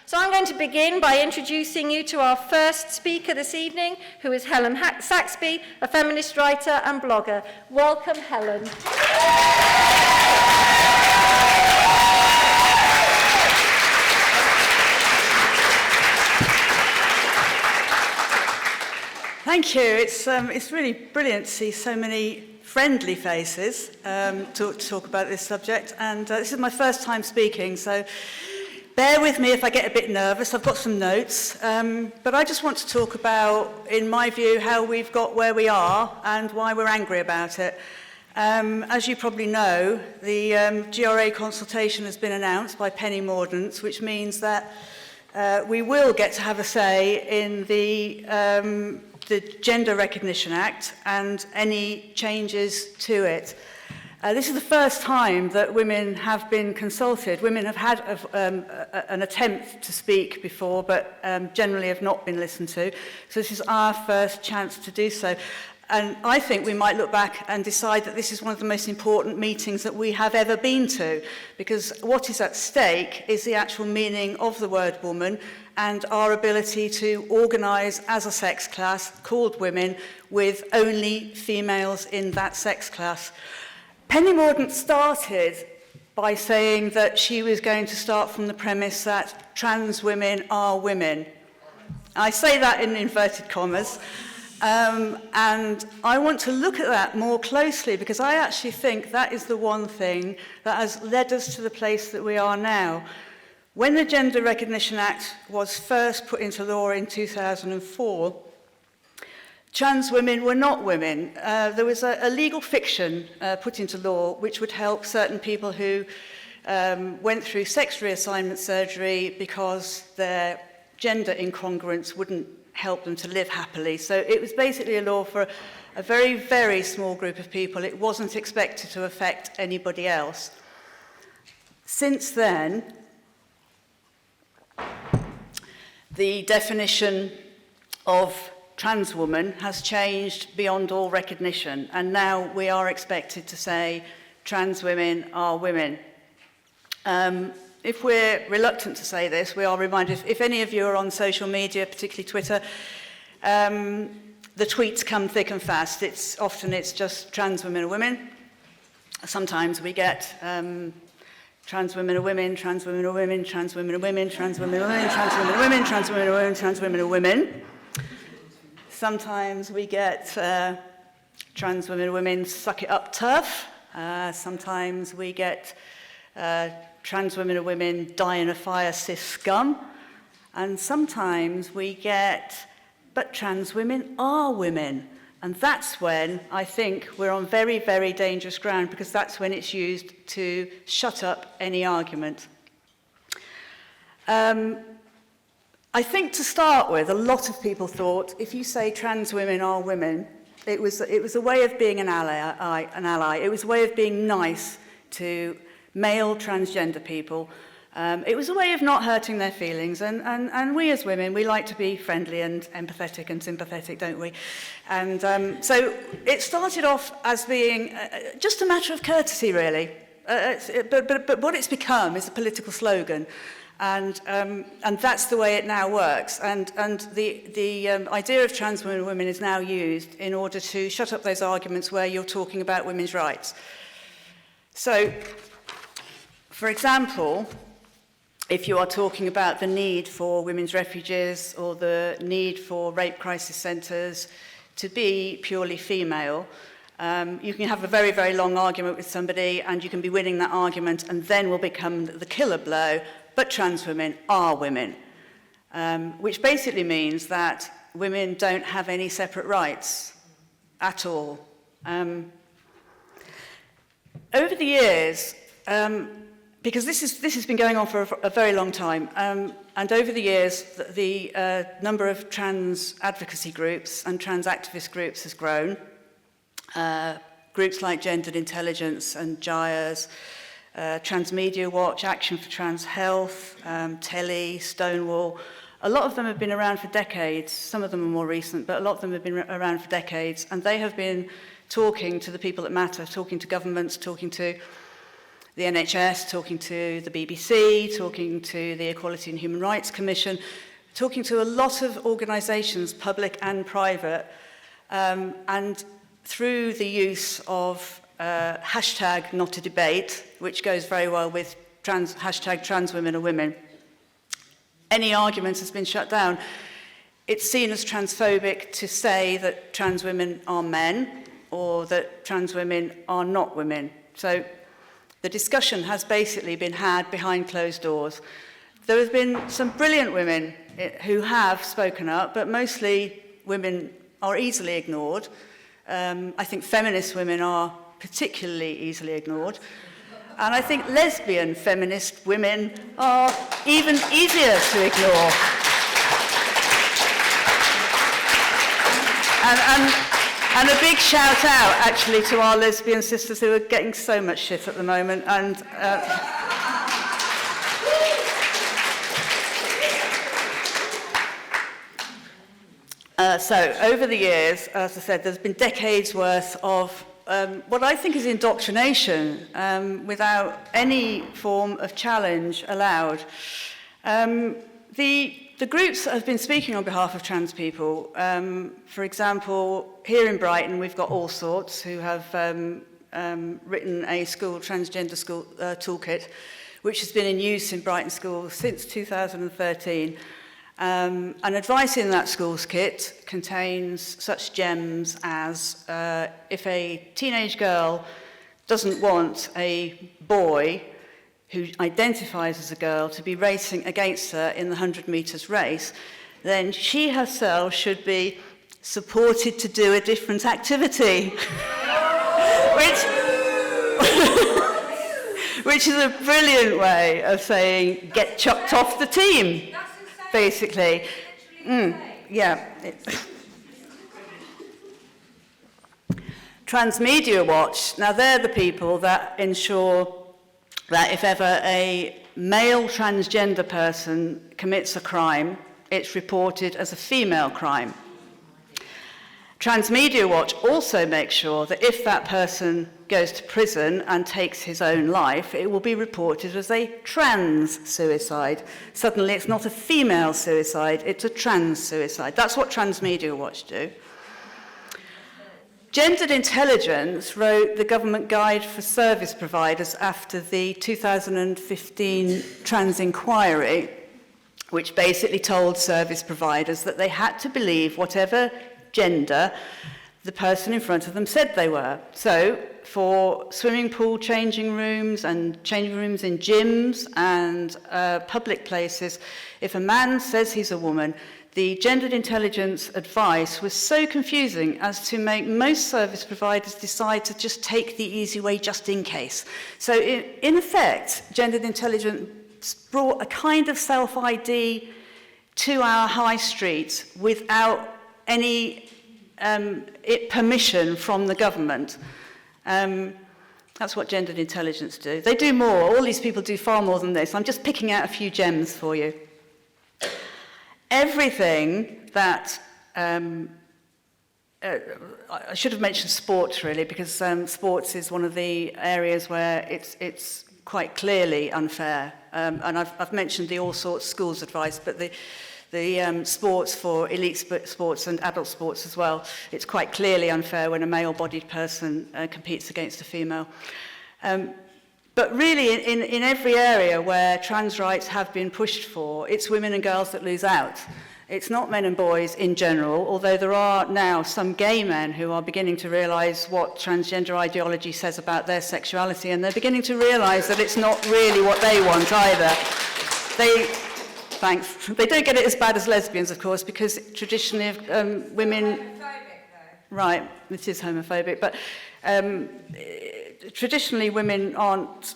So I'm going to begin by introducing you to our first speaker this evening, who is Helen Saxby, a feminist writer and blogger. Welcome, Helen. Thank you. It's really brilliant to see so many friendly faces to talk about this subject. And this is my first time speaking, so bear with me if I get a bit nervous. I've got some notes. But I just want to talk about, in my view, how we've got where we are and why we're angry about it. As you probably know, the GRA consultation has been announced by Penny Mordaunt, which means that we will get to have a say in the Gender Recognition Act and any changes to it. This is the first time that women have been consulted. Women have had an attempt to speak before, but generally have not been listened to. So this is our first chance to do so. And I think we might look back and decide that this is one of the most important meetings that we have ever been to, because what is at stake is the actual meaning of the word woman and our ability to organise as a sex class called women with only females in that sex class. Penny Mordaunt started by saying that she was going to start from the premise that trans women are women. I say that in inverted commas. And I want to look at that more closely because I actually think that is the one thing that has led us to the place that we are now. When the Gender Recognition Act was first put into law in 2004, trans women were not women. There was a legal fiction put into law which would help certain people who went through sex reassignment surgery because their gender incongruence wouldn't help them to live happily. So it was basically a law for a very, very small group of people. It wasn't expected to affect anybody else. Since then, the definition of trans woman has changed beyond all recognition, and now we are expected to say trans women are women. If we're reluctant to say this, we are reminded, if any of you are on social media, particularly Twitter, the tweets come thick and fast. It's just trans women are women. Sometimes we get trans women are women, trans women are women, trans women are women, trans women are women, trans women are women, trans women are women, trans women are women. Sometimes we get trans women are women, suck it up tough. Sometimes we get trans women are women, die in a fire, cis scum. And sometimes we get, but trans women are women. And that's when I think we're on very, very dangerous ground, because that's when it's used to shut up any argument. I think to start with, a lot of people thought if you say trans women are women, it was a way of being an ally. It was a way of being nice to male transgender people. It was a way of not hurting their feelings, and we as women, we like to be friendly and empathetic and sympathetic, don't we? And so it started off as being just a matter of courtesy, really. But what it's become is a political slogan, and that's the way it now works. And the idea of trans women is now used in order to shut up those arguments where you're talking about women's rights. So, for example, if you are talking about the need for women's refuges or the need for rape crisis centres to be purely female, you can have a very, very long argument with somebody and you can be winning that argument, and then will become the killer blow, but trans women are women, which basically means that women don't have any separate rights at all. Over the years, because this has been going on for a very long time, and over the years, the number of trans advocacy groups and trans activist groups has grown. Groups like Gendered Intelligence and GIAS, Transmedia Watch, Action for Trans Health, Telly, Stonewall, a lot of them have been around for decades. Some of them are more recent, but a lot of them have been around for decades, and they have been talking to the people that matter, talking to governments, talking to the NHS, talking to the BBC, talking to the Equality and Human Rights Commission, talking to a lot of organisations, public and private, and through the use of hashtag not a debate, which goes very well with hashtag trans women are women, any argument has been shut down. It's seen as transphobic to say that trans women are men or that trans women are not women. So the discussion has basically been had behind closed doors. There have been some brilliant women who have spoken up, but mostly women are easily ignored. I think feminist women are particularly easily ignored. And I think lesbian feminist women are even easier to ignore. And a big shout out, actually, to our lesbian sisters who are getting so much shit at the moment. And so, over the years, as I said, there's been decades worth of what I think is indoctrination without any form of challenge allowed. The groups that have been speaking on behalf of trans people, for example, here in Brighton, we've got All Sorts, who have written a transgender school toolkit, which has been in use in Brighton schools since 2013. And advice in that schools kit contains such gems as if a teenage girl doesn't want a boy who identifies as a girl to be racing against her in the 100 metres race, then she herself should be supported to do a different activity. which is a brilliant way of saying, get chucked off the team, basically. Yeah. Transmedia Watch, now they're the people that ensure that if ever a male transgender person commits a crime, it's reported as a female crime. Transmedia Watch also makes sure that if that person goes to prison and takes his own life, it will be reported as a trans suicide. Suddenly it's not a female suicide, it's a trans suicide. That's what Transmedia Watch do. Gendered Intelligence wrote the government guide for service providers after the 2015 trans inquiry, which basically told service providers that they had to believe whatever gender the person in front of them said they were. So for swimming pool changing rooms and changing rooms in gyms and public places, if a man says he's a woman, the gendered intelligence advice was so confusing as to make most service providers decide to just take the easy way just in case. So in effect, gendered intelligence brought a kind of self-ID to our high streets without any permission from the government. That's what gendered intelligence do. They do more. All these people do far more than this. I'm just picking out a few gems for you. Everything that, I should have mentioned sports really, because sports is one of the areas where it's quite clearly unfair. And I've mentioned the All Sorts schools advice, but the sports for elite sports and adult sports as well, it's quite clearly unfair when a male-bodied person competes against a female. But really, in every area where trans rights have been pushed for, it's women and girls that lose out. It's not men and boys in general, although there are now some gay men who are beginning to realise what transgender ideology says about their sexuality, and they're beginning to realise that it's not really what they want either. Thanks. They don't get it as bad as lesbians, of course, because traditionally women... It's homophobic, though. Right, it is homophobic, but traditionally women aren't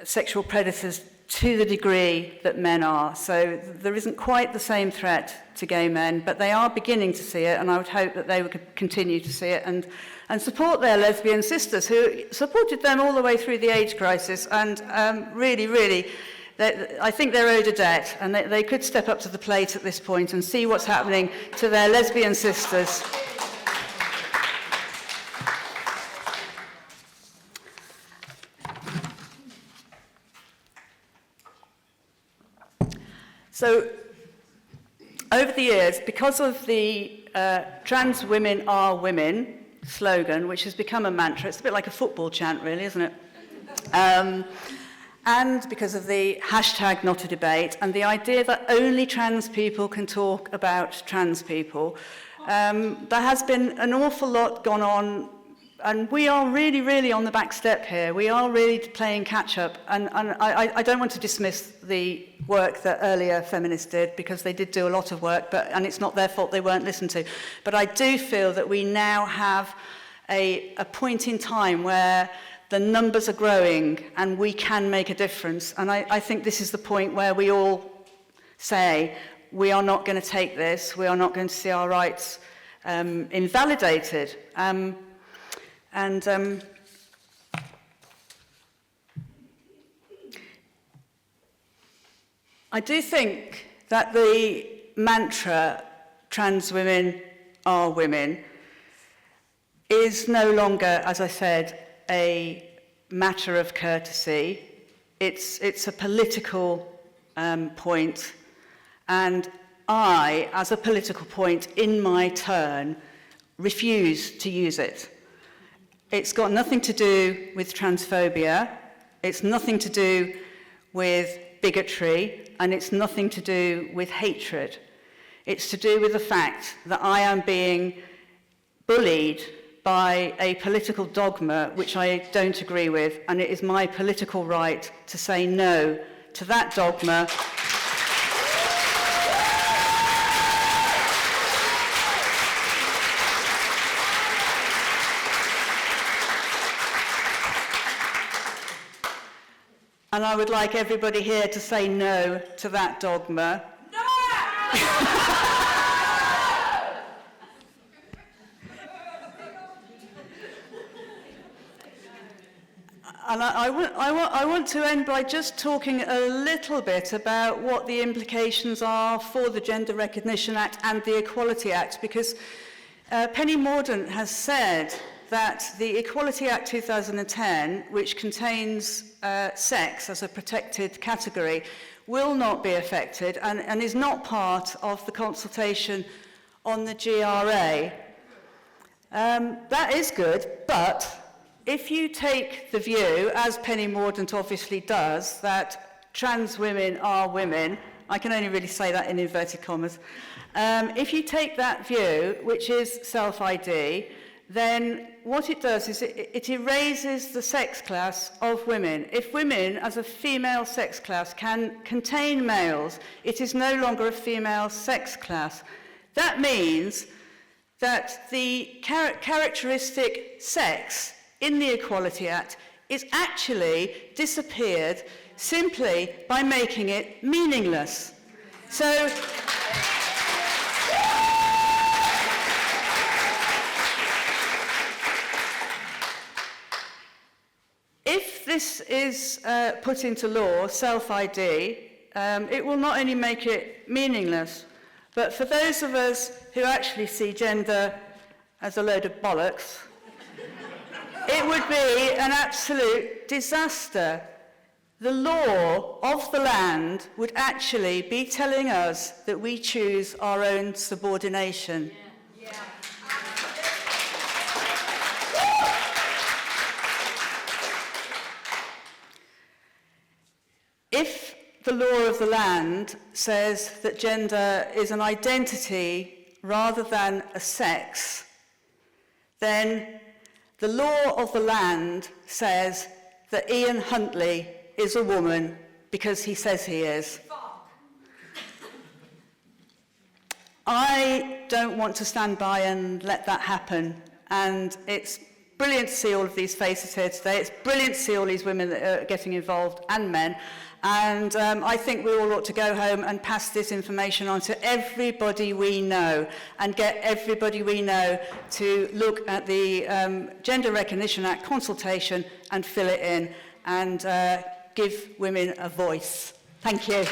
sexual predators to the degree that men are. So there isn't quite the same threat to gay men, but they are beginning to see it, and I would hope that they would continue to see it and support their lesbian sisters, who supported them all the way through the AIDS crisis, and really, I think they're owed a debt, and they could step up to the plate at this point and see what's happening to their lesbian sisters. So, over the years, because of the trans women are women slogan, which has become a mantra, it's a bit like a football chant, really, isn't it? And because of the hashtag not a debate and the idea that only trans people can talk about trans people, there has been an awful lot gone on, and we are really, really on the back step here. We are really playing catch-up, and I don't want to dismiss the work that earlier feminists did, because they did do a lot of work, and it's not their fault they weren't listened to. But I do feel that we now have a point in time where the numbers are growing and we can make a difference. And I think this is the point where we all say, we are not going to take this, we are not going to see our rights invalidated. I do think that the mantra, trans women are women, is no longer, as I said, a matter of courtesy. It's a political point, and I, as a political point in my turn, refuse to use it. It's got nothing to do with transphobia, it's nothing to do with bigotry, and it's nothing to do with hatred. It's to do with the fact that I am being bullied by a political dogma which I don't agree with, and it is my political right to say no to that dogma. And I would like everybody here to say no to that dogma. No! And I want to end by just talking a little bit about what the implications are for the Gender Recognition Act and the Equality Act, because Penny Mordaunt has said that the Equality Act 2010, which contains sex as a protected category, will not be affected and is not part of the consultation on the GRA. That is good, but if you take the view, as Penny Mordaunt obviously does, that trans women are women, I can only really say that in inverted commas, if you take that view, which is self-ID, then what it does is it erases the sex class of women. If women, as a female sex class, can contain males, it is no longer a female sex class. That means that the characteristic sex in the Equality Act is actually disappeared simply by making it meaningless. So, if this is put into law, self-ID, it will not only make it meaningless, but for those of us who actually see gender as a load of bollocks, it would be an absolute disaster. The law of the land would actually be telling us that we choose our own subordination. Yeah. If the law of the land says that gender is an identity rather than a sex, then the law of the land says that Ian Huntley is a woman because he says he is. I don't want to stand by and let that happen, and it's brilliant to see all of these faces here today. It's brilliant to see all these women that are getting involved, and men, and I think we all ought to go home and pass this information on to everybody we know and get everybody we know to look at the Gender Recognition Act consultation and fill it in and give women a voice. Thank you.